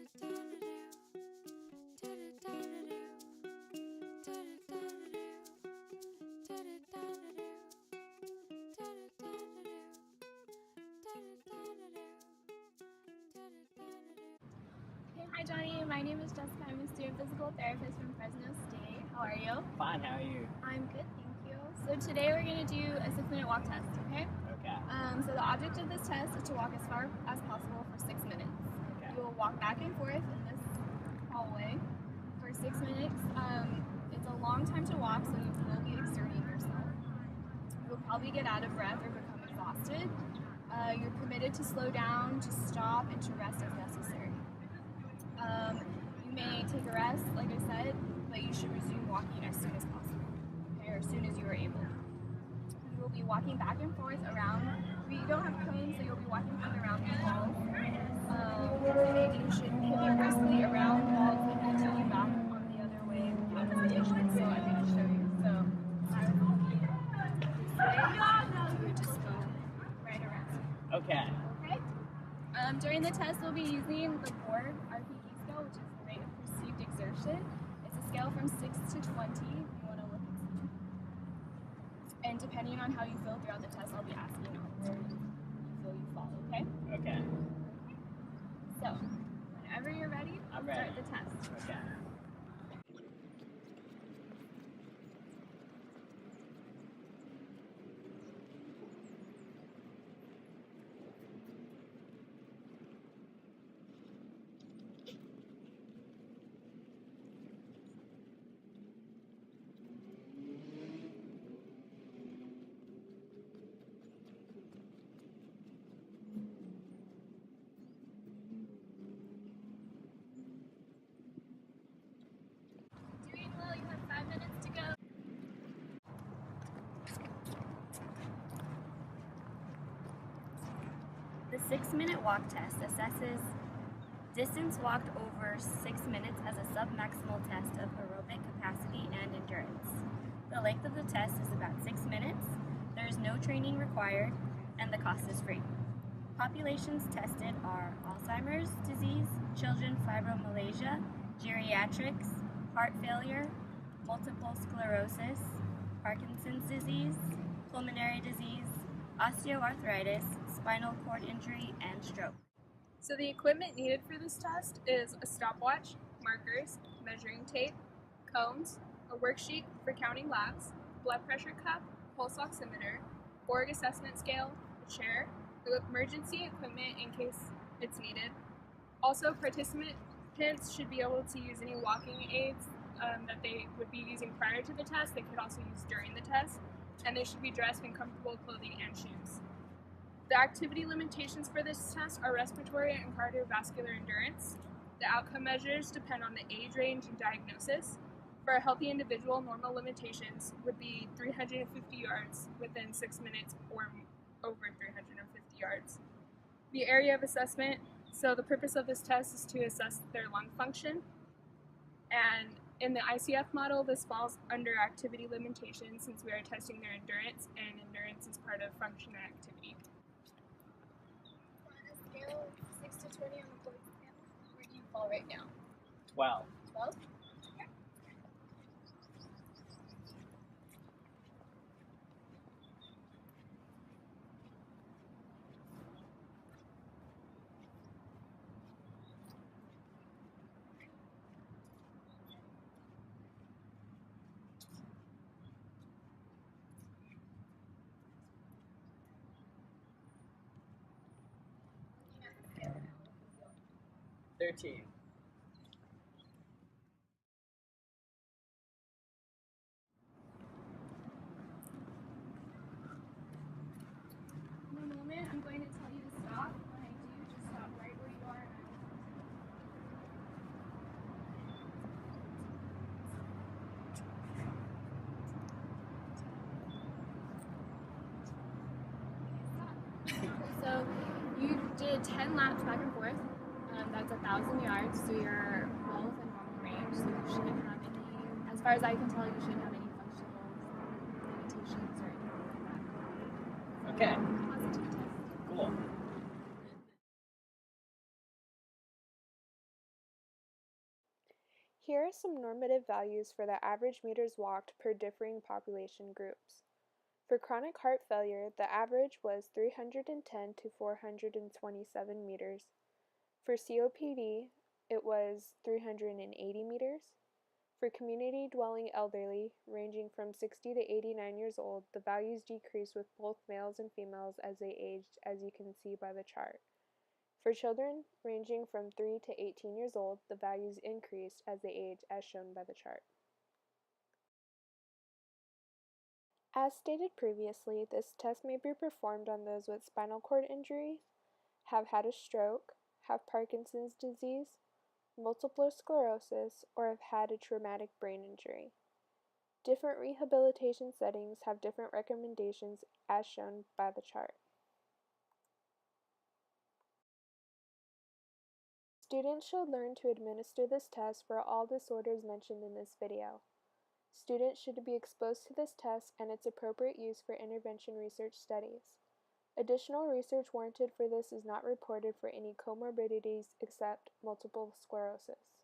Hi Johnny, my name is Jessica. I'm a student physical therapist from Fresno State. How are you? Fine, how are you? I'm good, thank you. So today we're going to do a 6-minute walk test, okay? Okay. So the object of this test is to walk as far as possible for 6 minutes. Okay. You will walk back and forth in this hallway for 6 minutes. It's a long time to walk, so you will be exerting yourself. You'll probably get out of breath or become exhausted. You're permitted to slow down, to stop, and to rest as necessary. You may take a rest, like I said, but you should resume walking as soon as possible, okay, or as soon as you are able. You will be walking back and forth around. We don't have cones, so you'll be walking around the walls. You should pivot briskly around walls and continue back on the other way in the opposite direction. So I'm going to show you. So I will be this way. You would just go right around. Okay. Okay. During the test, we'll be using the BORG RPE scale, which is the rate of perceived exertion. It's a scale from 6 to 20. You want to look and see. And depending on how you feel throughout the test, I'll be asking you how you feel you fall, okay? Okay. So, whenever you're ready, I'm start ready. the test. Okay. Doing well, you have 5 minutes to go. The 6-minute walk test assesses distance walked over 6 minutes as a submaximal test of aerobic capacity and endurance. The length of the test is about 6 minutes, there is no training required, and the cost is free. Populations tested are Alzheimer's disease, children fibromyalgia, geriatrics, heart failure, multiple sclerosis, Parkinson's disease, pulmonary disease, osteoarthritis, spinal cord injury, and stroke. So the equipment needed for this test is a stopwatch, markers, measuring tape, cones, a worksheet for counting laps, blood pressure cuff, pulse oximeter, BORG assessment scale, a chair, the emergency equipment in case it's needed. Also, participants should be able to use any walking aids that they would be using prior to the test. They could also use during the test, and they should be dressed in comfortable clothing and shoes. The activity limitations for this test are respiratory and cardiovascular endurance. The outcome measures depend on the age range and diagnosis. For a healthy individual, normal limitations would be 350 yards within 6 minutes or over 350 yards. The area of assessment, so the purpose of this test is to assess their lung function. And in the ICF model, this falls under activity limitations since we are testing their endurance, and endurance is part of function and activity. On a scale of 6 to 20 on the BORG scale, where do you fall right now? 12. 12? Okay. Looking at the scale now. 13. In a moment, I'm going to tell you to stop. When I do, just stop right where you are. So you did 10 laps back and forth. That's 1,000 yards, so you're well within normal range. So you shouldn't have any, as far as I can tell, you shouldn't have any functional limitations or anything like that. Okay. Positive test. Cool. Here are some normative values for the average meters walked per differing population groups. For chronic heart failure, the average was 310 to 427 meters. For COPD, it was 380 meters. For community-dwelling elderly, ranging from 60 to 89 years old, the values decreased with both males and females as they aged, as you can see by the chart. For children ranging from 3 to 18 years old, the values increased as they age, as shown by the chart. As stated previously, this test may be performed on those with spinal cord injury, have had a stroke, have Parkinson's disease, multiple sclerosis, or have had a traumatic brain injury. Different rehabilitation settings have different recommendations as shown by the chart. Students should learn to administer this test for all disorders mentioned in this video. Students should be exposed to this test and its appropriate use for intervention research studies. Additional research warranted for this is not reported for any comorbidities except multiple sclerosis.